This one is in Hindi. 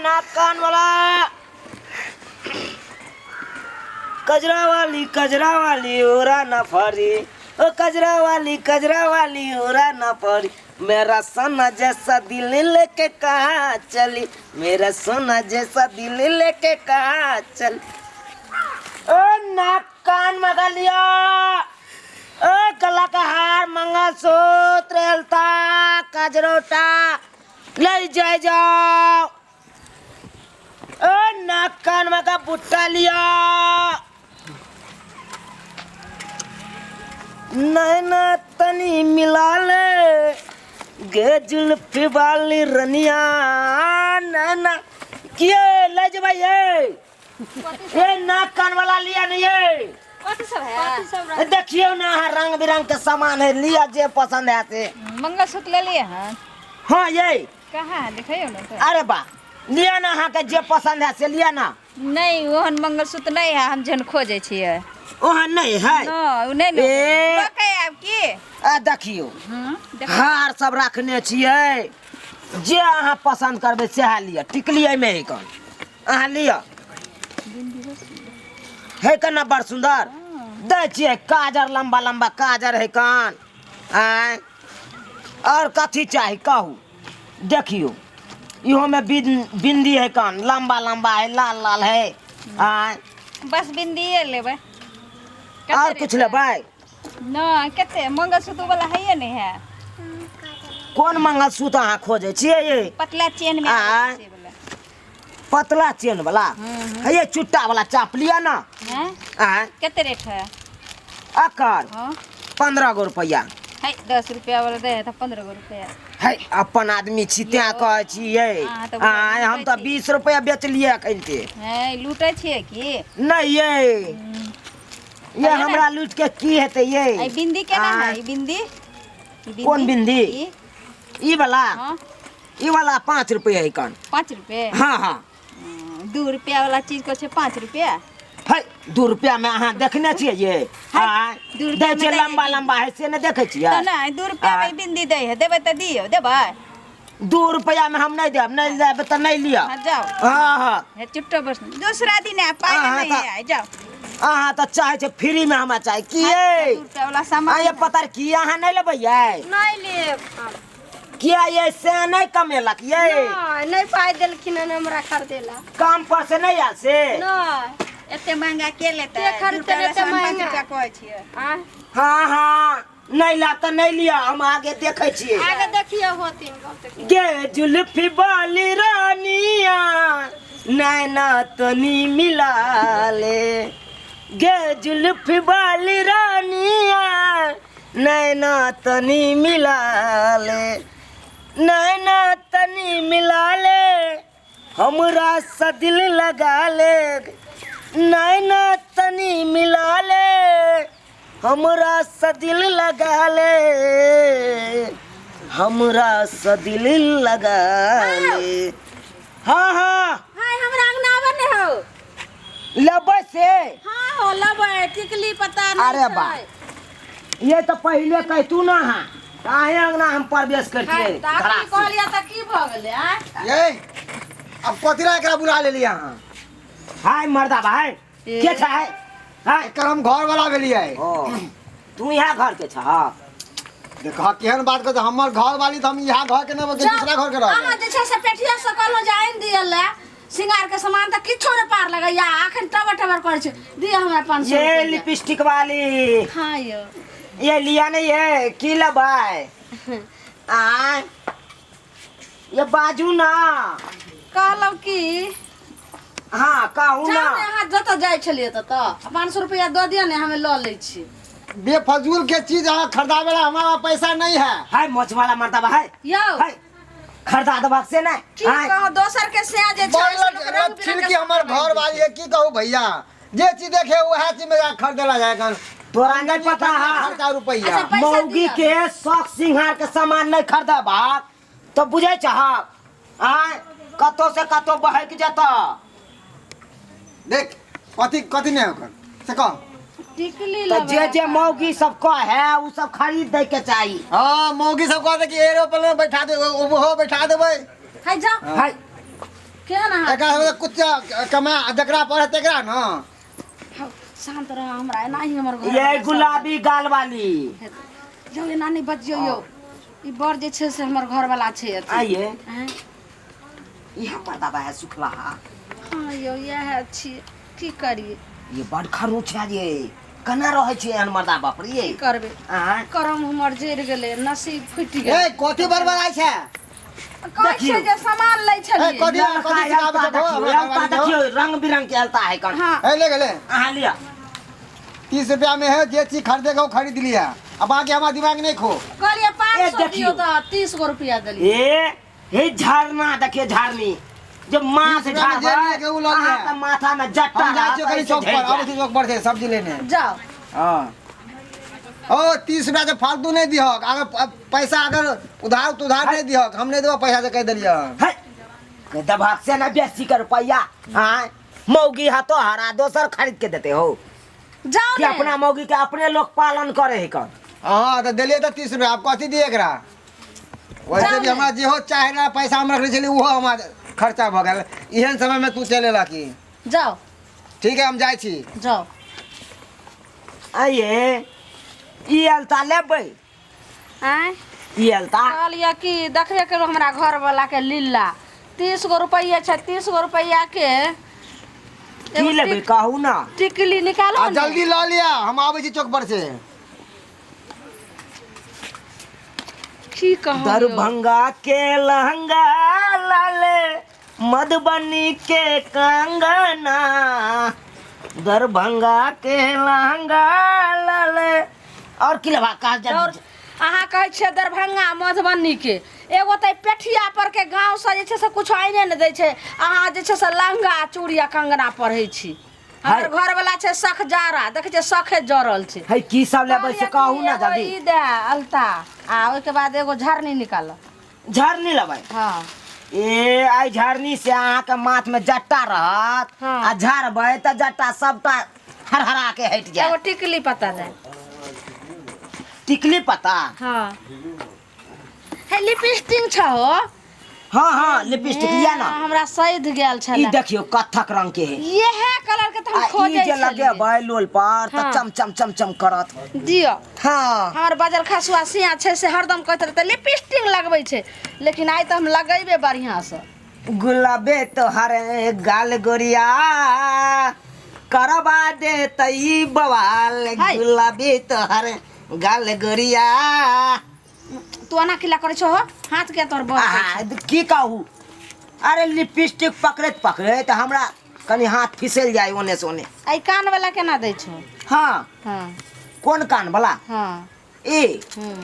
नाक कान वाला कजरा वाली ओरा ना फरी ओ कजरा वाली ओरा ना फरी मेरा सोना जैसा दिल लेके कहाँ चली मेरा सोना जैसा दिल लेके कहाँ चली ओ नाक कान मगा लिया ओ गला का हार मंगलसूत्र अलता कजरोटा ले जाओ ओ नाक कान मगा बुट्टा लिया नैना तनी मिला ले गे जुल्फी वाली रनिया नैना किए ले जा भाई ये नाक कान वाला लिया नहीं है सब है देखियो ना रंग बिरंग के सामान है लिया जे पसंद है से मंगलसूत्र ले लिए हैं हाँ ये कहाँ है दिखाइयो ना तो। अरे बा लिया ना हाँ के जे पसंद है से लिया ना नहीं ओहन मंगलसूत्र नहीं है हम जन खोजे छिए ओहन नहीं है ना उ नहीं ए। बकै आब की आ देखियो हार सब रखने छिए जे अहाँ पसंद करबे से लिया टिकली में ही कौन अहाँ लिया है कना बड़ सुंदर दे छिए काजर लंबा लंबा काजर है कान आय और कथी चाही कहू देखियो इहो में बिंदी है कान लंबा लंबा है लाल लाल है आय बस बिंदिए लेबै और कुछ लेबै ना कते मंगलसूत्र वाला है नहीं है कौन मंगलसूत्र अहाँ खोजे छिए ये पतला चेन में आय। से वाला पतला चेन वाला है ये चुट्टा वाला चाप लिया ना हैं आय कते रेट है अकर हां 15 गो रुपया है 10 रुपया वाला दे त 15 रुपया है अपन आदमी छी त्या कहै छियै हाँ, तो आय हम तो 20 रुपया बेच लिए अखनते है लूटै छिए की नहीं ये ये हमरा लूट के की हेते ये आई बिंदी केना आय। है ई बिंदी कौन बिंदी ई वाला हां ई वाला 5 रुपया है कान 5 रुपए हाँ हाँ 2 रुपया वाला चीज को छे 5 रुपया है 2 रुपया में अहाँ देखने छियै ये आय 2 रुपया दे छै में लंबा लंबा है से ने देखे छियै तो नहीं 2 रुपया आय। में बिंदी दे है देबै त दियो देबै 2 रुपया में हम नहीं देब नहीं देब तो नहीं लिया हां जाओ हाँ हाँ है चुट्टो बस दूसरा दिन है पाए हाँ, नहीं हाँ, है जाओ अहाँ तो चाहे छे फ्री में हमरा चाहे की 2 ये रुपया वाला आ सामान ये पता की अहाँ नहीं लेबै ये नहीं ले किया ये से नहीं कमेलक ये नहीं पाई देलखिन हमरा खरीदेला काम पर से नहीं आल से नहीं एते महंगा के लेते के खरीदते एते महंगा? कहै छियै हाँ हाँ नहीं ला तो नहीं लिया हम आगे देखे छियै आगे देखिए होती गे जुल्फी वाली रानिया नैना तनी मिला ले गे जुल्फी वाली रानिया नैना तनी मिला ले नैना तनी मिला ले हमरा सा दिल लगा ले नैना तनी मिला ले हमरा सा दिल लगा ले हमरा सा दिल लगा ले हाँ हाँ हाय हमरा अंगना बने हो लेबै से हां हो लबै टिकली पता नहीं अरे बा ये तो पहले कह तू ना हाँ काहे अंगना हम प्रवेश करतिए ताकि कहलिया त की भ गेलै ये अब कथिरा एकरा बुला ले लिया हां हाय मर्दा भाई के छ है हाय एकर हम घर वाला भेलिए ओ तू यहाँ घर के छ देखा केहन बात कर हमर घर वाली तो हम यहाँ घर के न दूसरा घर के रह अहाँ जे छै से पेठिया सकल जाइन दियले सिंगार के सामान त किछो न पार लगैया अखन टबर करे छै दिय हमरा 500 ये रुपया लिपस्टिक वाली हां यो ये लिया नहीं है की लबाय आ ये बाजू ना कहलौ की हाँ कहू ना जाने अहाँ जत जाय छलिए त 500 रुपया द दिय ने हमें ल ले छी बेफजूल के चीज यहाँ खरीदावे ला हमारा पैसा नहीं है हाय मोच वाला मर्दा भाई यो हाय खरीदा दबा से ना की कहो दोसर के से जे छै से लोग रंग छिल बिरंग की हमर घर वाली है की कहूँ भैया जे चीज देखे वह चीज में खरीदेला जाएगा तोरा नहीं पता है खर्चा रुपया अच्छा, पैसा मौगी दिया। के शौक सिंगार के सामान नहीं खरीदा बाप तो बुझे चाह आय कतो से कतो बहक जाता देख कथी कथी नहीं होकर से कह टिकली तो लेबै जे मौगी सब का है वो सब खरीद दे के चाहिए हाँ मौगी सब कहते कि एरोप्लेन में बैठा दे वो बैठा देवे हाय जाओ हाय केहन अहाँ एकरा कुछ कमा जकरा पड़े तेकरा न हौ, शांत रह हमरा एनाही हमर घर ये गुलाबी गाल वाली यौ एना नहीं बजियो यो ई बड़ जे छै से हमर घर वाला छै अथी आइए हैं? यहाँ पर दबा है सुखला हाँ यौ यह छी की करिए ये बड़ खरूच है ये कना रहे छे एहन मर्दा बाप रे ये की करबे आय करम हमर जरि गेलै नसीब फुटि ए गेलै कथी बरबराई छै कहै छै जे सामान लै छलिए कथी लड़का सिखाबै अलता छौ देखियो अलता देखियो रंग बिरंग के अलता है कन हाँ ए ले गेले अहाँ लिया 30 रुपया में है जे चीज खरीदेगा वो खरीद लिया अब बाकी हमारा दिमाग नहीं खो कहलिए 500 देखियो। दियो तो 30 गो रुपया देलिए ये झरना देखिए झरनी जब माँ से 30 रुपया में झाड़ जेल लेके उ लग गया। का माथा में जट्टा हम जाए रहता है, कहीं ऐसे चौक पर झड़ अब जाए। चौक पर से सब्जी लेने जाओ हाँ ओ 30 रुपया से फालतू नहीं दियो अगर पैसा अगर उधार नहीं दियो हम नहीं देबो पैसा से कह दिलियो है के दबाक से ना बेसी कर रुपया हाँ मौगी हा तो हरा दोसर खरीद के देते हो जाओ कि ने। अपना मौगी के अपने लोग पालन करे है कौन हाँ तो दिलिए तो 30 रुपया आप कथी दिए एकरा वैसे जाओ भी ने। हमरा जे हो चाहे ना पैसा हम रखले छली वो हमार खर्चा भ गेल एहन समय में तू चले ला की जाओ ठीक है हम जाए छी जाओ आइए ई अलता लेबै आय ई अलता कहलिए कि देखबे करो हमरा घर वाला के लीला 30 गो रुपया छै 30 गो रुपया के की लेबै कहू ना टिकली निकालो आ ने। जल्दी ला लिया हम आबै छी चौक पर से की कहूँ दरभंगा के लहंगा लाले मधुबनी के कंगना दरभंगा के लहंगा लाले और की लेबा कहा और जा अहाँ कहै छियै दरभंगा मधुबनी के एगो तऽ पेठिया पर के गांव से जे छै से कुछ आइने न दै छै अहाँ जे छै से लहंगा चूड़िया कंगना पहिरै छी हमर है। घर वाला छै सख जारा देखै छै सखे जरल छै है की सब लेबै से कहू ना एगो जल्दी ई दे अलता आ ओइके बाद एगो झरनी निकाल झरनी लेबै हाँ ए आई झरनी से अहाँ के माथ में जट्टा रहत हाँ। आ झरबै त जट्टा सबटा हरहरा के हट एगो जाए टिकली पता दे टिकली पता हाँ है लिपस्टिक छ हो हाँ हाँ लिपस्टिक लिया ना हमरा सैध गेल ई छले देखियो कत्थक रंग के है येहे कलर के त आ हम ई खोजै जे लगे छलिए लोल पर त हाँ। चम चम चम चम करत दियो हाँ हमर बजल खसुआ सिया छै से हरदम कहैत रहते लिपस्टिक लगबै छै लेकिन आइ तऽ हम लगेबे बढ़िया से गुलाबे तोहरे गाल गोरिया करबा दे तई बवाल हाय। गुलाबे तोहरे गाल गोरिया तू एना किला करै छहो हाथ के तोर बड़ आहा, की कहू अरे लिपस्टिक पकड़ैत पकड़ैत हमरा कनी हाथ फिसल जाए ओने से ओने आई कान वाला केना दै छहो हाँ हाँ कोन कान वाला हाँ ए हम्म